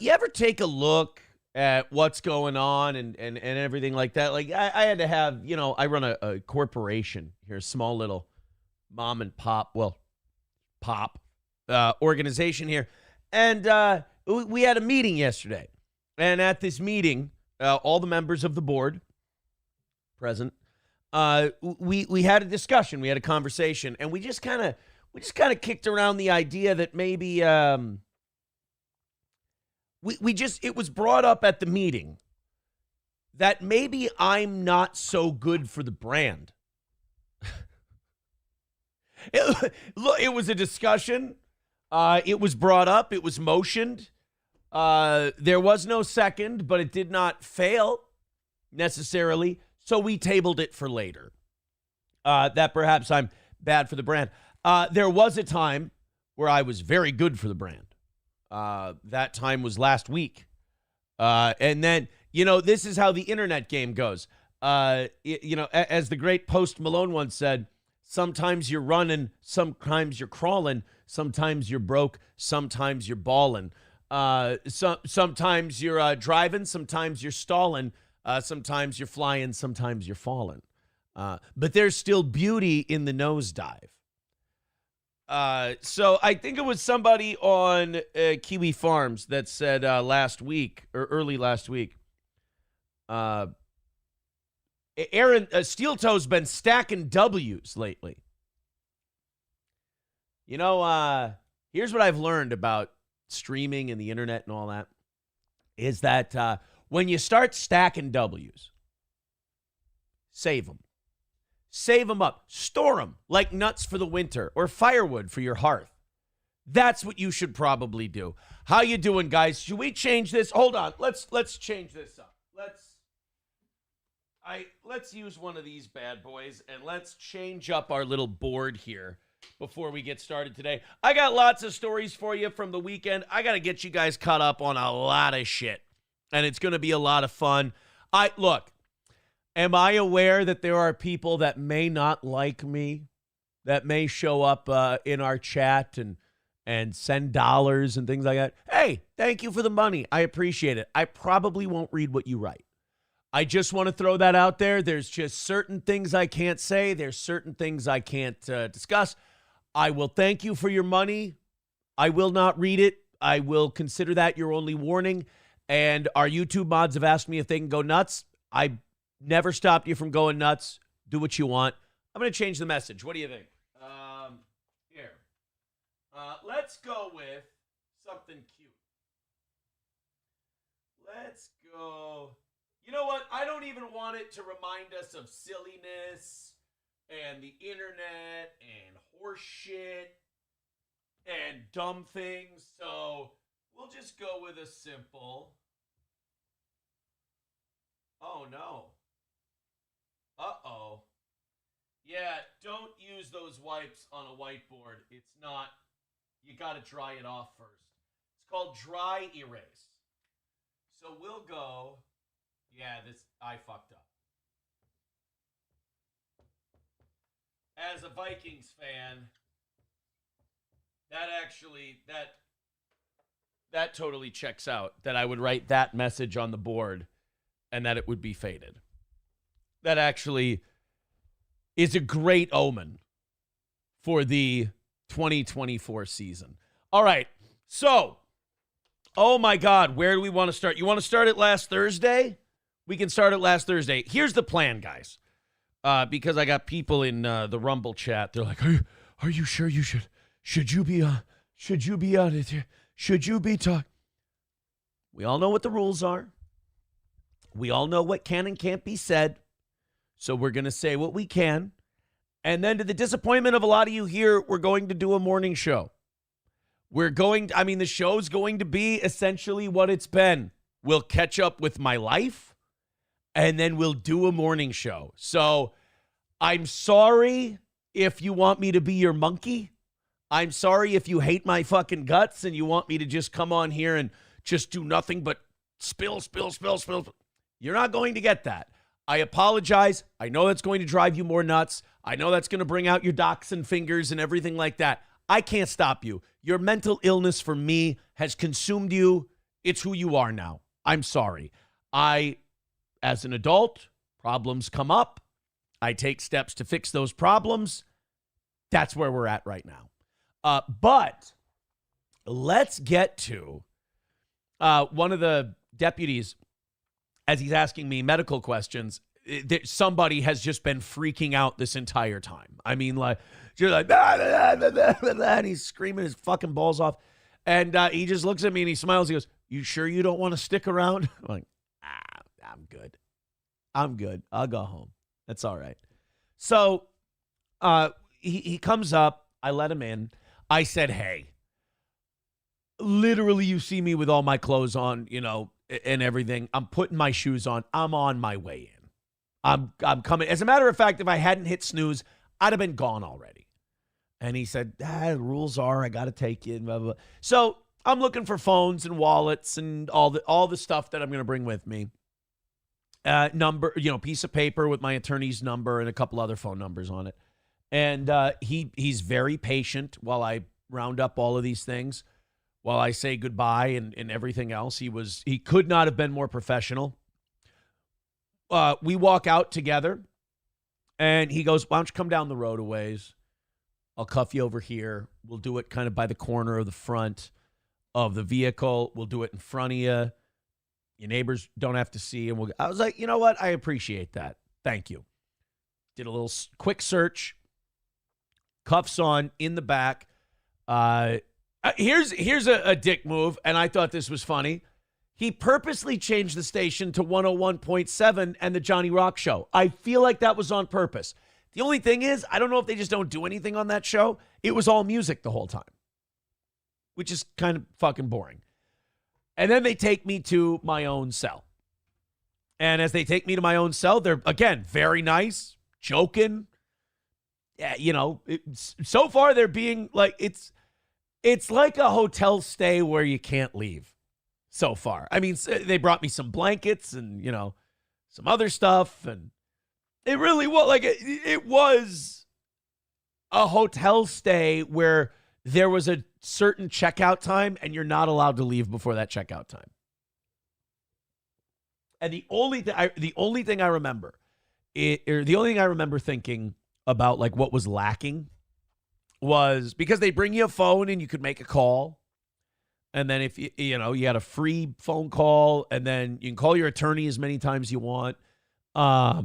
You ever take a look at what's going on and everything like that? Like I had to have, I run a corporation here, a small little mom and pop organization here. And we had a meeting yesterday. And at this meeting, all the members of the board present, we had a discussion, we had a conversation, and we just kind of kicked around the idea that maybe it was brought up at the meeting that maybe I'm not so good for the brand. It was a discussion. It was brought up. It was motioned. There was no second, but it did not fail necessarily. So we tabled it for later. That perhaps I'm bad for the brand. There was a time where I was very good for the brand. That time was last week. And then, this is how the internet game goes. As the great Post Malone once said, sometimes you're running, sometimes you're crawling, sometimes you're broke, sometimes you're balling. Sometimes you're driving, sometimes you're stalling, sometimes you're flying, sometimes you're falling. But there's still beauty in the nosedive. So I think it was somebody on Kiwi Farms that said last week or early last week, Aaron Steel Toe's been stacking W's lately. Here's what I've learned about streaming and the internet and all that is that when you start stacking W's, save them. Save them up. Store them like nuts for the winter or firewood for your hearth. That's what you should probably do. How you doing, guys? Should we change this? Hold on. Let's change this up. Let's use one of these bad boys and let's change up our little board here before we get started today. I got lots of stories for you from the weekend. I got to get you guys caught up on a lot of shit, and it's going to be a lot of fun. Am I aware that there are people that may not like me, that may show up in our chat and send dollars and things like that? Hey, thank you for the money. I appreciate it. I probably won't read what you write. I just want to throw that out there. There's just certain things I can't say. There's certain things I can't discuss. I will thank you for your money. I will not read it. I will consider that your only warning. And our YouTube mods have asked me if they can go nuts. I never stopped you from going nuts. Do what you want. I'm going to change the message. What do you think? Here. Let's go with something cute. Let's go. You know what? I don't even want it to remind us of silliness and the internet and horse shit and dumb things. So we'll just go with a simple. Oh, no. Uh-oh. Yeah, don't use those wipes on a whiteboard. It's not, you got to dry it off first. It's called dry erase. So we'll go, I fucked up. As a Vikings fan, that totally checks out, that I would write that message on the board and that it would be faded. That actually is a great omen for the 2024 season. All right, so, oh my God, where do we want to start? You want to start it last Thursday? We can start it last Thursday. Here's the plan, guys, because I got people in the Rumble chat. They're like, are you sure you should you be on it? Should you be talking? We all know what the rules are. We all know what can and can't be said. So we're going to say what we can. And then to the disappointment of a lot of you here, we're going to do a morning show. The show's going to be essentially what it's been. We'll catch up with my life, and then we'll do a morning show. So I'm sorry if you want me to be your monkey. I'm sorry if you hate my fucking guts and you want me to just come on here and just do nothing but spill. You're not going to get that. I apologize. I know that's going to drive you more nuts. I know that's going to bring out your dachshund fingers and everything like that. I can't stop you. Your mental illness for me has consumed you. It's who you are now. I'm sorry. As an adult, problems come up. I take steps to fix those problems. That's where we're at right now. But let's get to one of the deputies, as he's asking me medical questions. Somebody has just been freaking out this entire time. I mean, like, you're like, and he's screaming his fucking balls off. And he just looks at me and he smiles. He goes, "You sure you don't want to stick around?" I'm like, I'm good. I'm good. I'll go home. That's all right. So he comes up. I let him in. I said, "Hey, literally, you see me with all my clothes on, and everything. I'm putting my shoes on. I'm on my way in. I'm coming." As a matter of fact, if I hadn't hit snooze, I'd have been gone already. And he said, "The rules are I got to take you." Blah, blah, blah. So I'm looking for phones and wallets and all the stuff that I'm going to bring with me. Piece of paper with my attorney's number and a couple other phone numbers on it. And he's very patient while I round up all of these things, while I say goodbye and everything else. He could not have been more professional. We walk out together, and he goes, "Why don't you come down the road a ways? I'll cuff you over here. We'll do it kind of by the corner of the front of the vehicle. We'll do it in front of you. Your neighbors don't have to see." And I was like, you know what? I appreciate that. Thank you. Did a little quick search. Cuffs on in the back. Here's a dick move, and I thought this was funny. He purposely changed the station to 101.7 and the Johnny Rock Show. I feel like that was on purpose. The only thing is, I don't know if they just don't do anything on that show. It was all music the whole time, which is kind of fucking boring. And then they take me to my own cell. And as they take me to my own cell, they're, again, very nice, joking. Yeah, so far they're being like, it's like a hotel stay where you can't leave so far. I mean, they brought me some blankets and, some other stuff. And it really was like, it was a hotel stay where there was a certain checkout time and you're not allowed to leave before that checkout time. And the only thing I remember thinking about, like, what was lacking was because they bring you a phone and you could make a call. And then if you had a free phone call, and then you can call your attorney as many times you want. I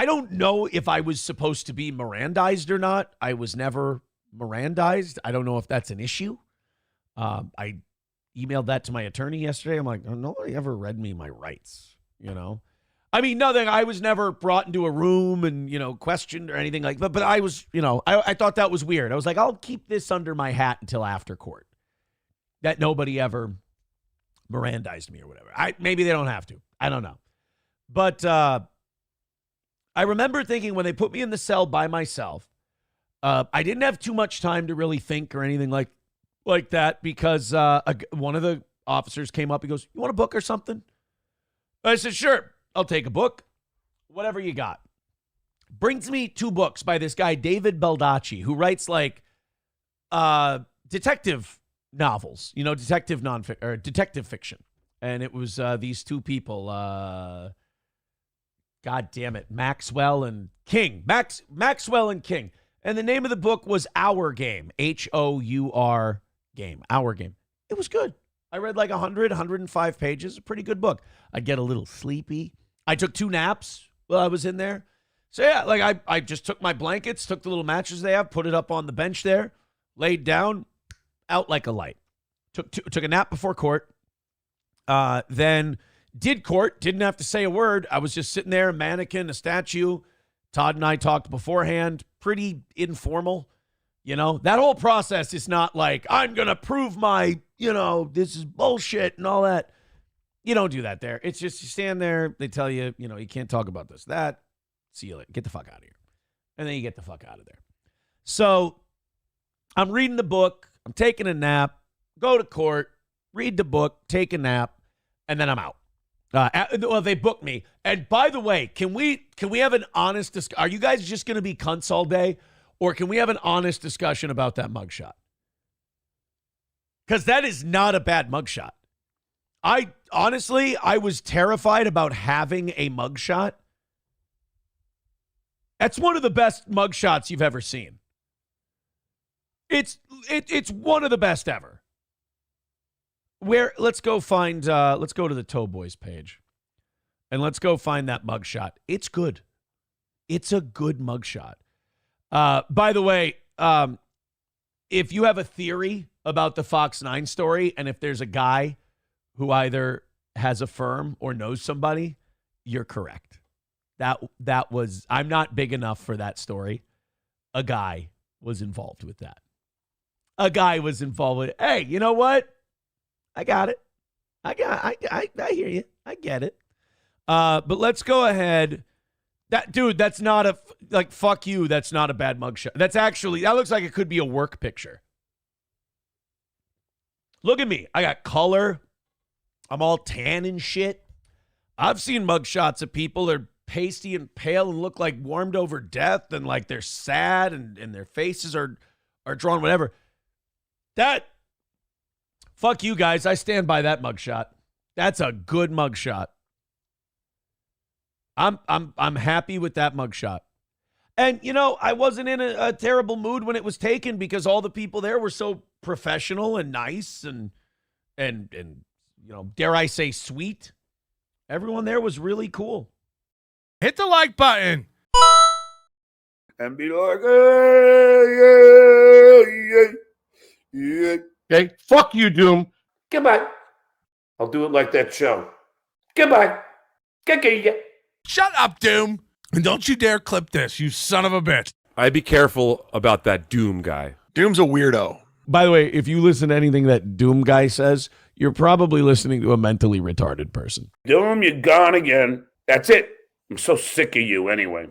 don't know if I was supposed to be Mirandized or not. I was never Mirandized. I don't know if that's an issue. I emailed that to my attorney yesterday. I'm like, nobody ever read me my rights, I mean, nothing. I was never brought into a room and, questioned or anything like that. But I was, I thought that was weird. I was like, I'll keep this under my hat until after court. That nobody ever Mirandized me or whatever. Maybe they don't have to. I don't know. But I remember thinking when they put me in the cell by myself, I didn't have too much time to really think or anything like that, because one of the officers came up. He goes, "You want a book or something?" I said, "Sure, I'll take a book. Whatever you got." Brings me 2 books by this guy, David Baldacci, who writes like detective novels, detective fiction. And it was these 2 people, God damn it, Maxwell and King. Maxwell and King. And the name of the book was Our Game, Hour Game, Our Game. It was good. I read like 105 pages, a pretty good book. I'd get a little sleepy. I took 2 naps while I was in there. So yeah, like I just took my blankets, took the little mattress they have, put it up on the bench there, laid down, out like a light. Took a nap before court. Then did court, didn't have to say a word. I was just sitting there, a mannequin, a statue. Todd and I talked beforehand, pretty informal. That whole process is not like, I'm going to prove my, this is bullshit and all that. You don't do that there. It's just you stand there. They tell you, you can't talk about this, that. See you later. Get the fuck out of here. And then you get the fuck out of there. So I'm reading the book. I'm taking a nap. Go to court. Read the book. Take a nap. And then I'm out. Well, they booked me. And by the way, can we have an honest discussion? Are you guys just going to be cunts all day? Or can we have an honest discussion about that mugshot? Because that is not a bad mugshot. I was terrified about having a mugshot. That's one of the best mugshots you've ever seen. It's one of the best ever. Let's go to the Toe Boys page. And let's go find that mugshot. It's good. It's a good mugshot. By the way, if you have a theory about the Fox 9 story, and if there's a guy who either has a firm or knows somebody, you're correct. That was, I'm not big enough for that story. A guy was involved with that. A guy was involved with it. Hey, you know what? I got it. I hear you. I get it. But let's go ahead. That's not fuck you. That's not a bad mugshot. That looks like it could be a work picture. Look at me. I got color. I'm all tan and shit. I've seen mugshots of people that are pasty and pale and look like warmed over death and like they're sad and their faces are drawn, whatever. Fuck you guys. I stand by that mugshot. That's a good mugshot. I'm happy with that mugshot. And, I wasn't in a terrible mood when it was taken because all the people there were so professional and nice and dare I say sweet. Everyone there was really cool. Hit the like button. And be like, hey, yeah. Okay, fuck you, Doom. Goodbye. I'll do it like that show. Goodbye. Shut up, Doom. And don't you dare clip this, you son of a bitch. I'd be careful about that Doom guy. Doom's a weirdo. By the way, if you listen to anything that Doom guy says, you're probably listening to a mentally retarded person. Doom, you're gone again. That's it. I'm so sick of you anyway.